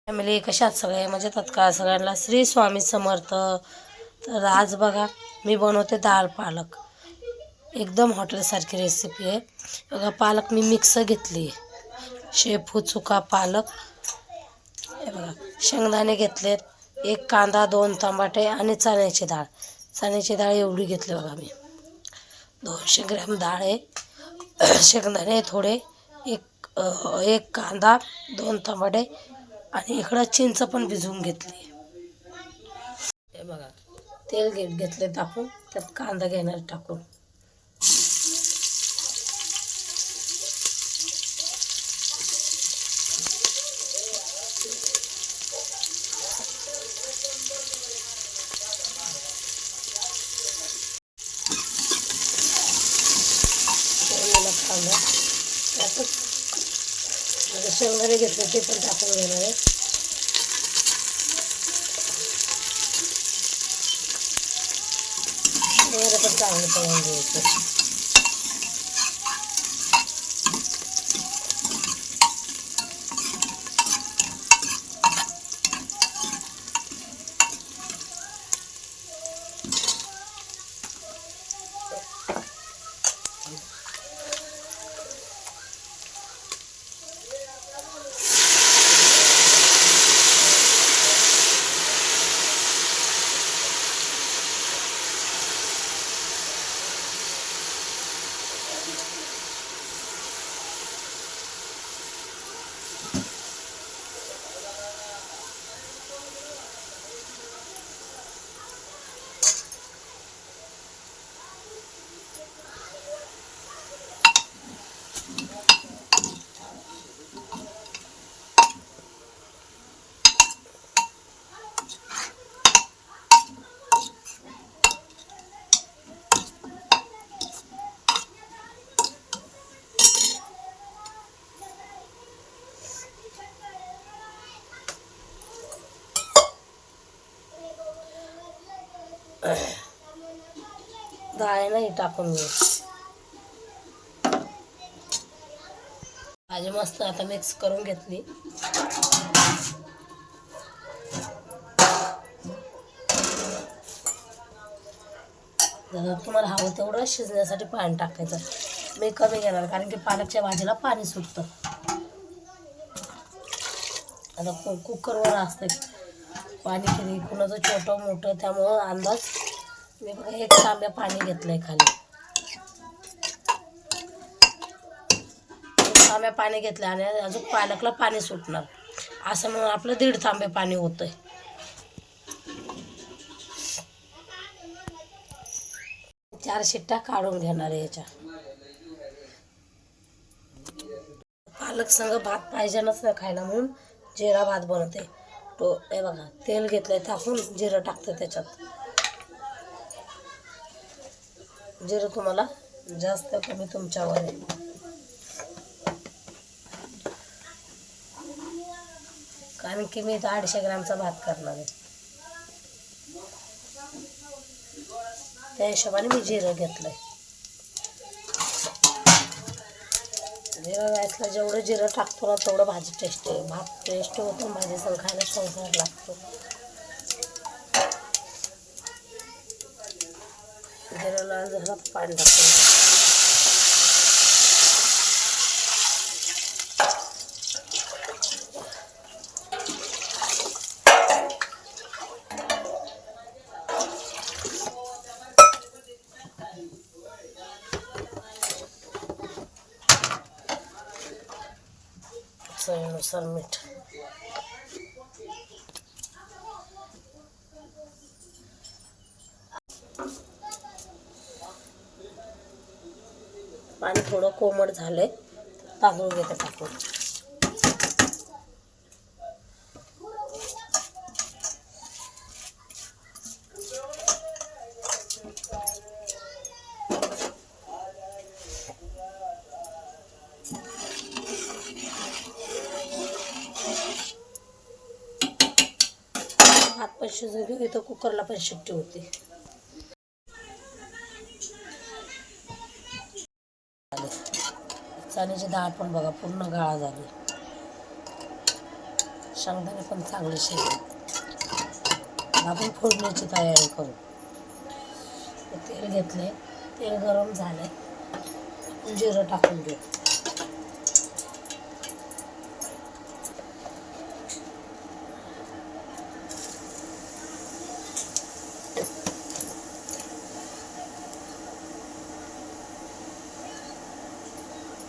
Family कशात सगळे म्हणजे तत्काळ सगळ्यांना श्री स्वामी समर्थ. तर आज बघा मी बनवते डाळ पालक. एकदम हॉटेलसारखी रेसिपी आहे. बघा पालक मी मिक्स घेतली आहे, शेपू चुका पालक. हे बघा शेंगदाणे घेतलेत, एक कांदा, 2 टमाटे आणि चण्याची डाळ. चण्याची डाळ एवढी घेतली बघा मी. 200 ग्रॅम डाळ आहे. शेंगदाणे थोडे, एक कांदा, 2 टमाटे आणि इकडं चिंच पण भिजवून घेतली. हे बघा तेल घेतले टाकून, त्यात कांदा घेणार टाकून. कांदा त्यातच शेंगदाणे घेतले ते पण टाकून घेणार आहे. पण चांगलं तळून घ्यायचं. डाळ नाही टाकून घे. भाजी मस्त आता मिक्स करून घेतली. जर तुम्हाला हवं तेवढं शिजण्यासाठी पाणी टाकायचं. मी कमी घेणार कारण की पालकच्या भाजीला पाणी सुटतं. आता कुकरवर असते पाणी किती कुणाचं छोटं मोठं, त्यामुळं अंदाज. मी बघा 1 तांब्या पाणी घेतलंय खाली. 1 तांब्या पाणी घेतलं आणि अजून पालकला पाणी सुटणार, असं म्हणून आपलं 1.5 तांबे पाणी होतंय. 4 शिट्ट्या काढून घेणार आहे याच्या. पालक संग भात पाहिजेनच नाही खायला म्हणून जिरा भात बनवते. तो हे बघा तेल घेतलंय टाकून, जिरं टाकते त्याच्यात. जिरं तुम्हाला जास्त कमी तुमच्यावर आहे. कारण की मी 250 ग्रॅमचा भात करणार आहे, त्या हिशोबाने मी जिरं घेतलंय. जिरं घ्यायचं, जेवढं जिरं टाकतो ना तेवढं भाजी टेस्ट आहे. भात टेस्ट होतो, भाजी संग खायला संसार लागतो. जिरं लाल झालं पाणी टाकून. चवीनुसार मीठ. पाणी थोडं कोमट झालंय, तांदूळ घेते टाकून. भात पण शिजून घेऊ, इथं कुकरला पण शिट्टी होती. चण्याची डाळ पण बघा पूर्ण गाळा झाली. शेंगदाणे पण चांगले शिजले. आपण फोडणीची तयारी करू. तेल घेतले, तेल गरम झाले, आपण जिरं टाकून घेऊ.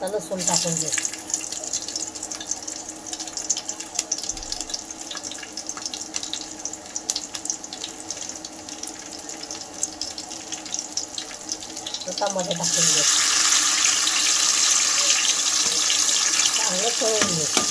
लसूण टाकून घेऊ. टमाटे टाकून घेऊ. चांगलं तळून घेऊ.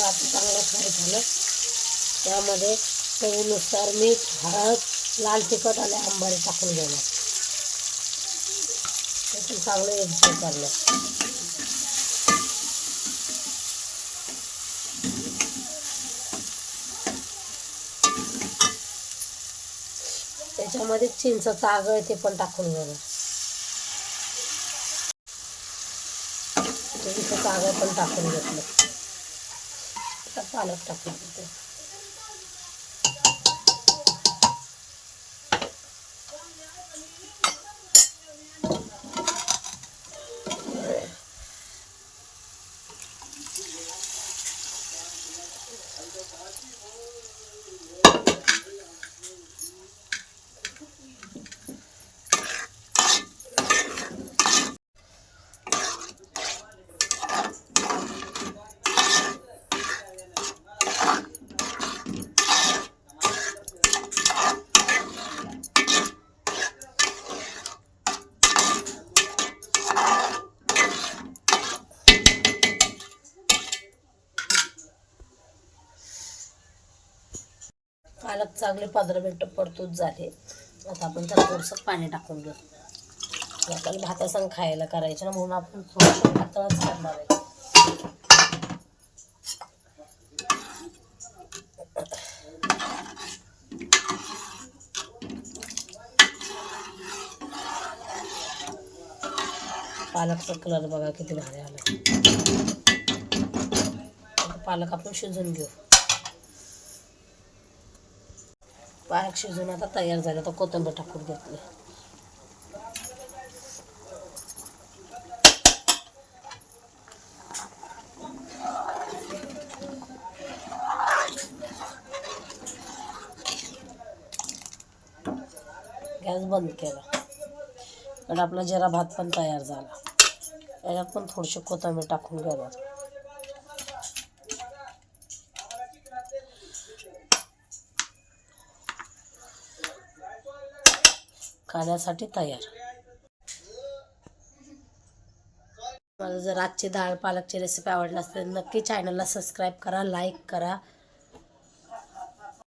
आता चांगलं फ्राय झालं. त्यामध्ये चवीनुसार मीठ, हळद, लाल तिखट आणि आंबाडी टाकून घेणार. त्यातून चांगलं एकजीव करणं. त्याच्यामध्ये चिंचचं आगळ ते पण टाकून घेणार. चिंचचं आगळ पण टाकून घेतलं. आता पालक टाकून देते. पालक चांगले 15 मिनिटं परतून झाले. आता आपण त्याला थोडंसं पाणी टाकून घेऊ. आपल्याला भातासंग खायला करायचं ना, म्हणून आपण थोडंसं पातळच करणार आहे. पालकचा कलर बघा किती भारी आला. पालक आपण शिजवून घेऊ. पालक शिजून आता तयार झालं. तर कोथिंबीर टाकून घेतली. गॅस बंद केला. तर आपला जिरा भात पण तयार झाला. त्याच्यात पण थोडीशी कोथिंबीर टाकून घेणार. खाण्यासाठी तयार. मला जर आजची डाळ पालकची रेसिपी आवडली असेल नक्की चॅनलला सबस्क्राईब करा, लाईक करा.